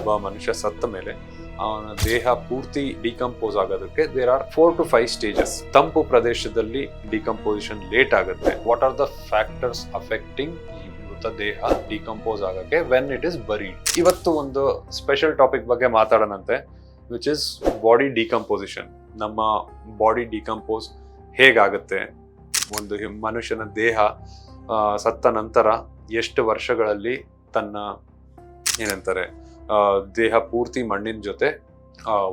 ಒಬ್ಬ ಮನುಷ್ಯ ಸತ್ತ ಮೇಲೆ ಅವನ ದೇಹ ಪೂರ್ತಿ ಡಿಕಂಪೋಸ್ ಆಗೋದಕ್ಕೆ ದೇರ್ ಆರ್ 4 to 5 ಸ್ಟೇಜಸ್. ತಂಪು ಪ್ರದೇಶದಲ್ಲಿ ಡಿಕಂಪೋಸಿಷನ್ ಲೇಟ್ ಆಗುತ್ತೆ. What are the factors affecting ಈ ಮೃತದೇಹ ಡಿಕಂಪೋಸ್ ಆಗಕ್ಕೆ ವೆನ್ ಇಟ್ ಇಸ್ ಬರೀಡ್? ಇವತ್ತು ಒಂದು ಸ್ಪೆಷಲ್ ಟಾಪಿಕ್ ಬಗ್ಗೆ ಮಾತಾಡೋಣಂತೆ, ವಿಚ್ ಇಸ್ ಬಾಡಿ ಡಿಕಂಪೋಸಿಷನ್. ನಮ್ಮ ಬಾಡಿ ಡಿಕಂಪೋಸ್ ಹೇಗಾಗುತ್ತೆ, ಒಂದು ಮನುಷ್ಯನ ದೇಹ ಸತ್ತ ನಂತರ ಎಷ್ಟು ವರ್ಷಗಳಲ್ಲಿ ತನ್ನ ಏನಂತಾರೆ ದೇಹ ಪೂರ್ತಿ ಮಣ್ಣಿನ ಜೊತೆ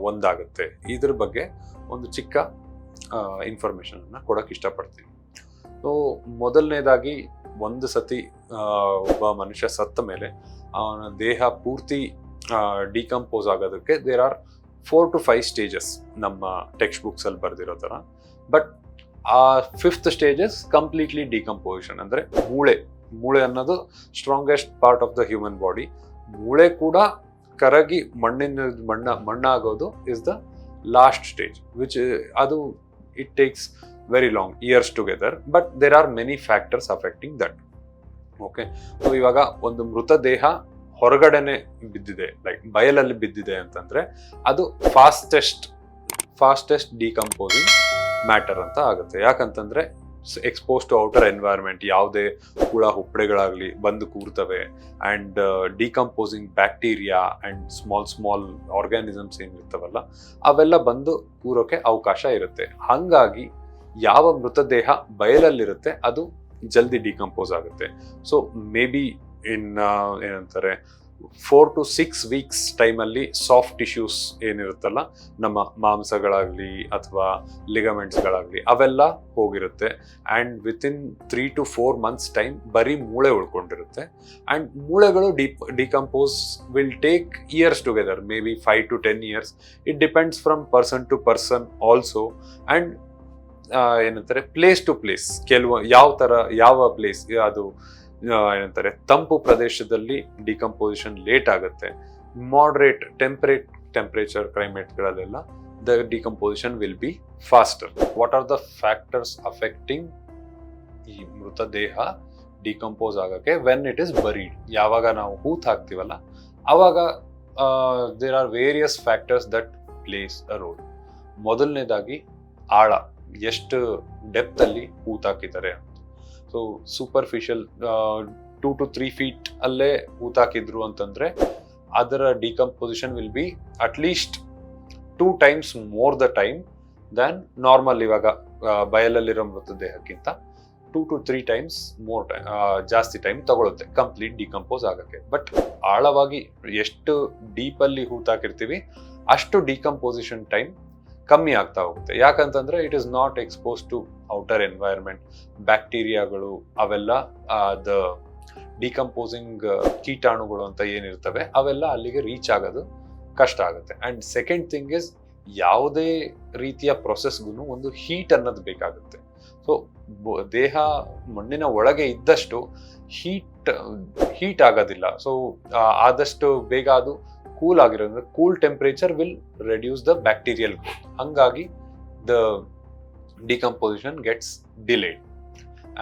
ಒಂದಾಗುತ್ತೆ, ಇದ್ರ ಬಗ್ಗೆ ಒಂದು ಚಿಕ್ಕ ಇನ್ಫಾರ್ಮೇಶನ್ ಅನ್ನ ಕೊಡಕ್ಕೆ ಇಷ್ಟಪಡ್ತೀನಿ. ಸೊ ಮೊದಲನೇದಾಗಿ, ಒಂದು ಸತಿ ಒಬ್ಬ ಮನುಷ್ಯ ಸತ್ತ ಮೇಲೆ ಅವನ ದೇಹ ಪೂರ್ತಿ ಡಿಕಂಪೋಸ್ ಆಗೋದಕ್ಕೆ ದೇರ್ ಆರ್ 4 to 5 ಸ್ಟೇಜಸ್ ನಮ್ಮ ಟೆಕ್ಸ್ಟ್ ಬುಕ್ಸ್ ಅಲ್ಲಿ ಬರ್ದಿರೋ ತರ. ಬಟ್ ಆ 5th ಸ್ಟೇಜಸ್ ಕಂಪ್ಲೀಟ್ಲಿ ಡಿಕಂಪೋಸಿಷನ್. ಅಂದ್ರೆ ಮೂಳೆ ಅನ್ನೋದು strongest part of the human body. ಮೂಳೆ ಕೂಡ ಕರಗಿ ಮಣ್ಣಾಗೋದು is the last stage, which ಅದು it takes very long years together. But there are many factors affecting that. Okay, so ಇವಾಗ ಒಂದು ಮೃತದೇಹ ಹೊರಗಡೆನೆ ಬಿದ್ದಿದೆ, ಲೈಕ್ ಬಯಲಲ್ಲಿ ಬಿದ್ದಿದೆ ಅಂತಂದ್ರೆ ಅದು ಫಾಸ್ಟೆಸ್ಟ್ ಡಿಕಂಪೋಸಿಂಗ್ ಮ್ಯಾಟರ್ ಅಂತ ಆಗುತ್ತೆ. ಯಾಕಂತಂದ್ರೆ ಎಕ್ಸ್ಪೋಸ್ ಟು ಔಟರ್ ಎನ್ವೈರ್ಮೆಂಟ್, ಯಾವುದೇ ಹುಳ ಹುಪ್ಪಡೆಗಳಾಗ್ಲಿ ಬಂದು ಕೂರ್ತವೆ, and decomposing bacteria and small organisms ಏನಿರ್ತಾವಲ್ಲ ಅವೆಲ್ಲ ಬಂದು ಕೂರೋಕೆ ಅವಕಾಶ ಇರುತ್ತೆ. ಹಂಗಾಗಿ ಯಾವ ಮೃತದೇಹ ಬಯಲಲ್ಲಿರುತ್ತೆ ಅದು ಜಲ್ದಿ ಡಿಕಂಪೋಸ್ ಆಗುತ್ತೆ. ಸೊ ಮೇ ಬಿ ಏನಂತಾರೆ 4 to 6 weeks ಟೈಮಲ್ಲಿ ಸಾಫ್ಟ್ ಟಿಶ್ಯೂಸ್ ಏನಿರುತ್ತಲ್ಲ, ನಮ್ಮ ಮಾಂಸಗಳಾಗ್ಲಿ ಅಥವಾ ಲಿಗಮೆಂಟ್ಸ್ಗಳಾಗ್ಲಿ ಅವೆಲ್ಲ ಹೋಗಿರುತ್ತೆ. And within 3 to 4 months time ಬರೀ ಮೂಳೆ ಉಳ್ಕೊಂಡಿರುತ್ತೆ. ಅಂಡ್ ಮೂಳೆಗಳು decompose will take years together, may be 5 to 10 years. It depends from person to person also. And ಏನಂತಾರೆ ಪ್ಲೇಸ್ ಟು ಪ್ಲೇಸ್, ಯಾವ ಪ್ಲೇಸ್ ಅದು ಏನಂತಾರೆ ತಂಪು ಪ್ರದೇಶದಲ್ಲಿ ಡಿಕಂಪೋಸಿಷನ್ ಲೇಟ್ ಆಗುತ್ತೆ. ಮಾಡರೇಟ್ ಟೆಂಪರೇಚರ್ ಕ್ಲೈಮೇಟ್ಗಳಲ್ಲೆಲ್ಲ the decomposition will be faster. What are the factors affecting ಈ ಮೃತದೇಹ ಡಿಕಂಪೋಸ್ ಆಗಕ್ಕೆ ವೆನ್ ಇಟ್ ಇಸ್ ಬರೀಡ್? ಯಾವಾಗ ನಾವು ಹೂತ್ ಹಾಕ್ತಿವಲ್ಲ ಅವಾಗ there are various factors that plays a role. ಮೊದಲನೇದಾಗಿ ಆಳ, ಎಷ್ಟು ಡೆಪ್ತ್ ಅಲ್ಲಿ ಹೂತ್ ಹಾಕಿದ್ದಾರೆ. ಸೊ ಸೂಪರ್ಫಿಷಿಯಲ್ 2 to 3 feet ಅಲ್ಲೇ ಹೂತಾಕಿದ್ರು ಅಂತಂದ್ರೆ ಅದರ decomposition will be at least 2 times more the time than normal. ಇವಾಗ ಬಯಲಲ್ಲಿರೋ ಮೃತದೇಹಕ್ಕಿಂತ 2 to 3 times ಮೋರ್ ಟೈಮ್, ಜಾಸ್ತಿ ಟೈಮ್ ತಗೊಳುತ್ತೆ ಕಂಪ್ಲೀಟ್ ಡಿಕಂಪೋಸ್ ಆಗಕ್ಕೆ. ಬಟ್ ಆಳವಾಗಿ ಎಷ್ಟು ಡೀಪ್ ಅಲ್ಲಿ ಹೂತಾಕಿರ್ತೀವಿ ಅಷ್ಟು ಡಿಕಂಪೋಸಿಷನ್ ಟೈಮ್ ಕಮ್ಮಿ ಆಗ್ತಾ ಹೋಗುತ್ತೆ. ಯಾಕಂತಂದ್ರೆ it is not expose to outer environment. ಬ್ಯಾಕ್ಟೀರಿಯಾಗಳು ಅವೆಲ್ಲ ದ ಡಿಕಂಪೋಸಿಂಗ್ ಕೀಟಾಣುಗಳು ಅಂತ ಏನಿರ್ತವೆ ಅವೆಲ್ಲ ಅಲ್ಲಿಗೆ ರೀಚ್ ಆಗೋದು ಕಷ್ಟ ಆಗುತ್ತೆ. ಅಂಡ್ ಸೆಕೆಂಡ್ ಥಿಂಗ್ ಇಸ್, ಯಾವುದೇ ರೀತಿಯ ಪ್ರೊಸೆಸ್ಗೂ ಒಂದು ಹೀಟ್ ಅನ್ನೋದು ಬೇಕಾಗುತ್ತೆ. ಸೊ ದೇಹ ಮಣ್ಣಿನ ಒಳಗೆ ಇದ್ದಷ್ಟು ಹೀಟ್ ಆಗೋದಿಲ್ಲ. ಸೊ ಆದಷ್ಟು ಬೇಗ ಅದು ಕೂಲ್ ಆಗಿರೋದ್ರಿಂದ cool temperature will reduce the bacterial growth. ಹಂಗಾಗಿ the decomposition gets delayed.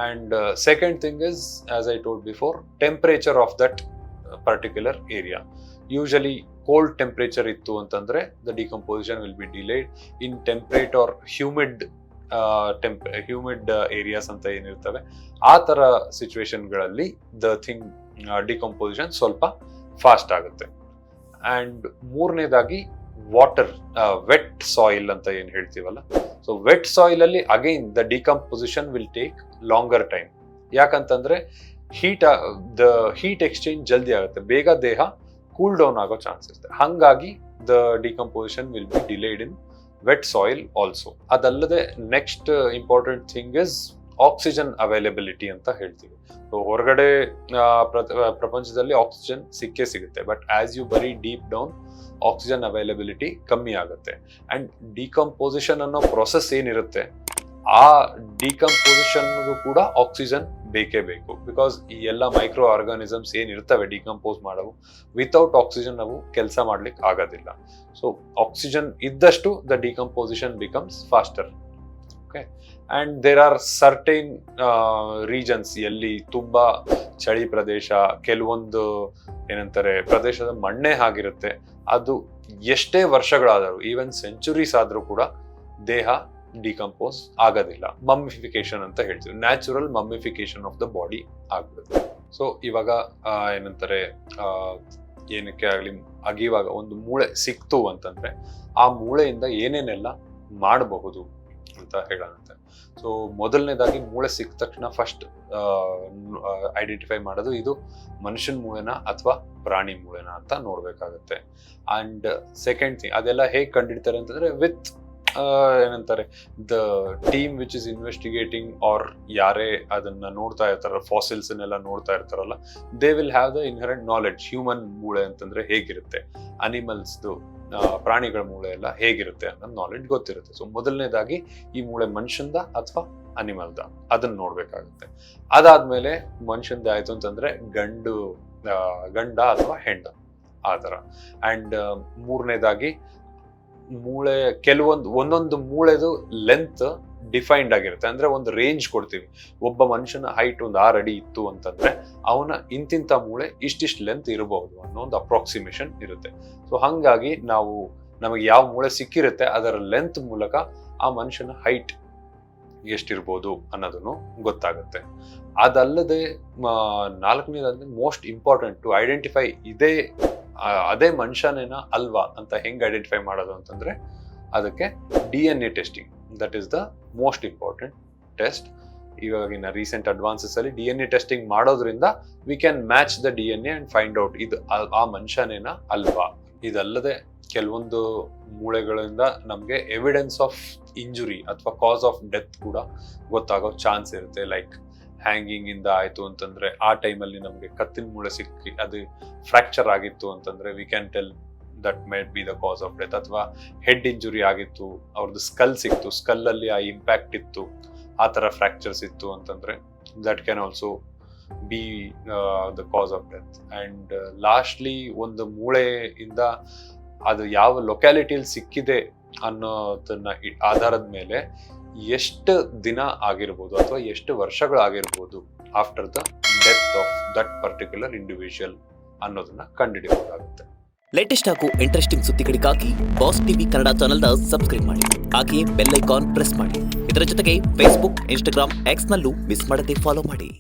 And second thing is, as I told before, temperature of that particular area. Usually cold temperature ಇತ್ತು ಅಂತಂದ್ರೆ the decomposition will be delayed. In temperate or humid areas ಅಂತ ಏನಿರ್ತವೆ ಆ ತರ ಸಿಚುವೇಶನ್ಗಳಲ್ಲಿ the decomposition ಸ್ವಲ್ಪ fast ಆಗುತ್ತೆ. And ಮೂರನೇದಾಗಿ ವಾಟರ್, ವೆಟ್ ಸಾಯಿಲ್ ಅಂತ ಏನ್ ಹೇಳ್ತೀವಲ್ಲ, ಸೊ ವೆಟ್ ಸಾಯಿಲ್ ಅಲ್ಲಿ again the decomposition will take longer time. ಯಾಕಂತಂದ್ರೆ ದ ಹೀಟ್ ಎಕ್ಸ್ಚೇಂಜ್ ಜಲ್ದಿ ಆಗುತ್ತೆ, ಬೇಗ ದೇಹ ಕೂಲ್ ಡೌನ್ ಆಗೋ ಚಾನ್ಸ್ ಇರುತ್ತೆ. ಹಂಗಾಗಿ the decomposition will be delayed in wet soil also. ಅದಲ್ಲದೆ next important thing is oxygen availability ಅಂತ ಹೇಳ್ತೀವಿ. ಸೊ ಹೊರಗಡೆ ಪ್ರಪಂಚದಲ್ಲಿ ಆಕ್ಸಿಜನ್ ಸಿಗುತ್ತೆ, but as you bury deep down oxygen availability ಕಮ್ಮಿ ಆಗುತ್ತೆ. ಅಂಡ್ ಡಿಕಂಪೋಸಿಷನ್ ಅನ್ನೋ ಪ್ರೊಸೆಸ್ ಏನಿರುತ್ತೆ ಆ ಡಿಕಂಪೋಸಿಷನ್ಗೂ ಕೂಡ ಆಕ್ಸಿಜನ್ ಬೇಕೇ ಬೇಕು. ಬಿಕಾಸ್ ಈ ಎಲ್ಲ ಮೈಕ್ರೋ ಆರ್ಗಾನಿಸಮ್ಸ್ ಏನಿರ್ತವೆ ಡಿಕಂಪೋಸ್ ಮಾಡವು, ವಿತೌಟ್ ಆಕ್ಸಿಜನ್ ನಾವು ಕೆಲಸ ಮಾಡ್ಲಿಕ್ಕೆ ಆಗೋದಿಲ್ಲ. ಸೊ ಆಕ್ಸಿಜನ್ ಇದ್ದಷ್ಟು the decomposition becomes faster. Okay. And there are certain regions ಎಲ್ಲಿ ತುಂಬಾ ಚಳಿ ಪ್ರದೇಶ, ಕೆಲವೊಂದು ಏನಂತಾರೆ ಪ್ರದೇಶದ ಮಣ್ಣೆ ಆಗಿರುತ್ತೆ, ಅದು ಎಷ್ಟೇ ವರ್ಷಗಳಾದರೂ ಈವನ್ ಸೆಂಚುರೀಸ್ ಆದ್ರೂ ಕೂಡ ದೇಹ ಡಿಕಂಪೋಸ್ ಆಗೋದಿಲ್ಲ. ಮಮ್ಮಿಫಿಕೇಶನ್ ಅಂತ ಹೇಳ್ತೀವಿ, natural mummification of the body ಆಗ್ಬಿಡುತ್ತೆ. ಸೊ ಇವಾಗ ಏನಂತಾರೆ ಏನಕ್ಕೆ ಆಗ್ಲಿ ಅಗಿವಾಗ ಒಂದು ಮೂಳೆ ಸಿಕ್ತು ಅಂತಂದ್ರೆ ಆ ಮೂಳೆಯಿಂದ ಏನೇನೆಲ್ಲ ಮಾಡಬಹುದು ಅಂತ ಹೇಳೋಣಂತೆ. ಸೊ ಮೊದಲನೇದಾಗಿ ಮೂಳೆ ಸಿಕ್ಕ ತಕ್ಷಣ ಫಸ್ಟ್ ಐಡೆಂಟಿಫೈ ಮಾಡೋದು ಇದು ಮನುಷ್ಯನ ಮೂಳೆನ ಅಥವಾ ಪ್ರಾಣಿ ಮೂಳೆನ ಅಂತ ನೋಡ್ಬೇಕಾಗತ್ತೆ. ಅಂಡ್ ಸೆಕೆಂಡ್ ಥಿಂಗ್, ಅದೆಲ್ಲ ಹೇಗೆ ಕಂಡಿಡ್ತಾರೆ ಅಂತಂದ್ರೆ ವಿತ್ ಏನಂತಾರೆ the team which is investigating or ಯಾರೇ ಅದನ್ನ ನೋಡ್ತಾ ಇರ್ತಾರ, ಫಾಸಿಲ್ಸ್ ಅನ್ನೆಲ್ಲ ನೋಡ್ತಾ ಇರ್ತಾರಲ್ಲ, they will have the inherent knowledge. Human ಮೂಳೆ ಅಂತಂದ್ರೆ ಹೇಗಿರುತ್ತೆ, ಅನಿಮಲ್ಸ್ದು ಪ್ರಾಣಿಗಳ ಮೂಳೆ ಎಲ್ಲ ಹೇಗಿರುತ್ತೆ ಅನ್ನೋದು ನಾಲೆಡ್ಜ್ ಗೊತ್ತಿರುತ್ತೆ. ಸೊ ಮೊದಲನೇದಾಗಿ ಈ ಮೂಳೆ ಮನುಷ್ಯಂದ ಅಥವಾ ಅನಿಮಲ್ದ ಅದನ್ನ ನೋಡ್ಬೇಕಾಗುತ್ತೆ. ಅದಾದ್ಮೇಲೆ ಮನುಷ್ಯಂದ ಆಯ್ತು ಅಂತಂದ್ರೆ ಗಂಡ ಅಥವಾ ಹೆಂಡ ಆ ಥರ. ಅಂಡ್ ಮೂರನೇದಾಗಿ ಮೂಳೆ ಒಂದೊಂದು ಮೂಳೆದು ಲೆಂತ್ ಡಿಫೈನ್ಡ್ ಆಗಿರುತ್ತೆ. ಅಂದ್ರೆ ಒಂದು ರೇಂಜ್ ಕೊಡ್ತೀವಿ. ಒಬ್ಬ ಮನುಷ್ಯನ ಹೈಟ್ ಒಂದು 6 ಅಡಿ ಇತ್ತು ಅಂತಂದ್ರೆ ಅವನ ಇಂತಿಂತ ಮೂಳೆ ಇಷ್ಟಿಷ್ಟು ಲೆಂತ್ ಇರಬಹುದು ಅನ್ನೋ ಒಂದು ಅಪ್ರಾಕ್ಸಿಮೇಷನ್ ಇರುತ್ತೆ. ಸೊ ಹಂಗಾಗಿ ನಮಗೆ ಯಾವ ಮೂಳೆ ಸಿಕ್ಕಿರುತ್ತೆ ಅದರ ಲೆಂತ್ ಮೂಲಕ ಆ ಮನುಷ್ಯನ ಹೈಟ್ ಎಷ್ಟಿರ್ಬೋದು ಅನ್ನೋದನ್ನು ಗೊತ್ತಾಗುತ್ತೆ. ಅದಲ್ಲದೆ ನಾಲ್ಕನೇದಂದ್ರೆ ಮೋಸ್ಟ್ ಇಂಪಾರ್ಟೆಂಟ್ ಟು ಐಡೆಂಟಿಫೈ ಅದೇ ಮನುಷ್ಯನೇನ ಅಲ್ವಾ ಅಂತ ಹೆಂಗ್ ಐಡೆಂಟಿಫೈ ಮಾಡೋದು ಅಂತಂದ್ರೆ ಅದಕ್ಕೆ DNA testing, that is the most important test. ಇವಾಗಿನ ರೀಸೆಂಟ್ ಅಡ್ವಾನ್ಸಸ್ ಅಲ್ಲಿ DNA ಟೆಸ್ಟಿಂಗ್ ಮಾಡೋದ್ರಿಂದ we can match the DNA and find out ಇದು ಆ ಮನುಷ್ಯನೇನ ಅಲ್ವಾ. ಇದಲ್ಲದೆ ಕೆಲವೊಂದು ಮೂಳೆಗಳಿಂದ ನಮಗೆ ಎವಿಡೆನ್ಸ್ ಆಫ್ ಇಂಜುರಿ ಅಥವಾ ಕಾಸ್ ಆಫ್ ಡೆತ್ ಕೂಡ ಗೊತ್ತಾಗೋ ಚಾನ್ಸ್ ಇರುತ್ತೆ. ಲೈಕ್ ಹ್ಯಾಂಗಿಂಗ್ ಇಂದ ಆಯ್ತು ಅಂತಂದ್ರೆ ಆ ಟೈಮಲ್ಲಿ ನಮಗೆ ಕತ್ತಿನ ಮೂಳೆ ಸಿಕ್ಕಿ ಅದು ಫ್ರಾಕ್ಚರ್ ಆಗಿತ್ತು ಅಂತಂದ್ರೆ we can tell that might be the cos of death. ಅಥವಾ ಹೆಡ್ ಇಂಜುರಿ ಆಗಿತ್ತು, ಅವ್ರದ್ದು ಸ್ಕಲ್ ಸಿಕ್ತು, ಸ್ಕಲ್ ಅಲ್ಲಿ ಆ ಇಂಪ್ಯಾಕ್ಟ್ ಇತ್ತು, ಆ ತರ ಫ್ರಾಕ್ಚರ್ಸ್ ಇತ್ತು ಅಂತಂದ್ರೆ that can also be the cos of death. And lastly ಒಂದು ಮೂಳೆಯಿಂದ ಅದು ಯಾವ ಲೊಕ್ಯಾಲಿಟಿಯಲ್ಲಿ ಸಿಕ್ಕಿದೆ ಅನ್ನೋದನ್ನ ಆಧಾರದ ಮೇಲೆ ಎಷ್ಟು ದಿನ ಆಗಿರ್ಬೋದು ಅಥವಾ ಎಷ್ಟು ವರ್ಷಗಳಾಗಿರ್ಬೋದು after the death of that particular individual ಅನ್ನೋದನ್ನ ಕಂಡುಹಿಡಿಯಬೇಕಾಗುತ್ತೆ. ಲೇಟೆಸ್ಟ್ ಹಾಗೂ ಇಂಟ್ರೆಸ್ಟಿಂಗ್ ಸುದ್ದಿಗಳಿಗಾಗಿ ಬಾಸ್ ಟಿವಿ ಕನ್ನಡ ಚಾನೆಲ್ನ ಸಬ್ಸ್ಕ್ರೈಬ್ ಮಾಡಿ, ಹಾಗೆಯೇ ಬೆಲ್ ಐಕಾನ್ ಪ್ರೆಸ್ ಮಾಡಿ. ಇದರ ಜೊತೆಗೆ ಫೇಸ್ಬುಕ್, ಇನ್ಸ್ಟಾಗ್ರಾಮ್, ಎಕ್ಸ್ನಲ್ಲೂ ಮಿಸ್ ಮಾಡದೆ ಫಾಲೋ ಮಾಡಿ.